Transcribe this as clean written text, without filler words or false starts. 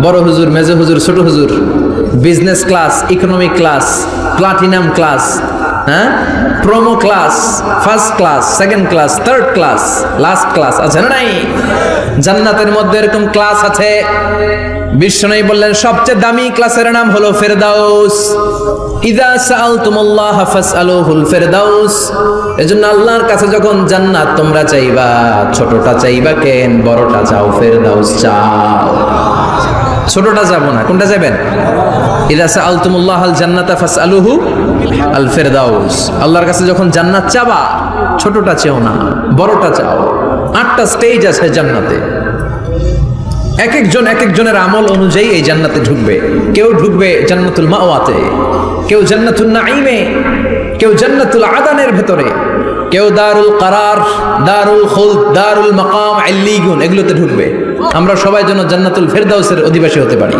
বড় হুজুর, মেজো হুজুর, ছোট হুজুর, business class, economic class, platinum class, হ্যাঁ, promo class, first class, second class, third class, last class আছে না নাই? জান্নাতের মধ্যে এরকম ক্লাস আছে। বিশ্বনবী বললেন সবচেয়ে দামি ক্লাসের নাম হলো ফেরদাউস। ইযা সাআলতুমুল্লাহ ফাসআলুহুল ফেরদাউস। এজন্য আল্লাহর কাছে যখন জান্নাত তোমরা চাইবা, ছোটটা চাইবা কেন, বড়টা চাও, ফেরদাউস চাও। ছোটটা যাবো না, কোনটা যাবেন? ইযা সাআলতুমুল্লাহ আল জান্নাতা ফাসআলুহু আল ফেরদাউস। আল্লাহর কাছে যখন জান্নাত চাবা, ছোটটা চেও না, বড়টা চাও। 8টা স্টেজ আছে জান্নাতে। এক একজনের আমল অনুযায়ী এই জান্নাতে ঢুকবে। কেউ ঢুকবে জান্নাতুল মাওয়াতে, কেউ জান্নাতুল নাঈমে, কেউ জান্নাতুল আদানের ভেতরে, কেউ দারুল কারার, দারুল খুলদ, দারুল মাকাম, ইল্লিগুন, এগুলোতে ঢুকবে। আমরা সবাই যেন জান্নাতুল ফেরদাউসের অধিবাসী হতে পারি।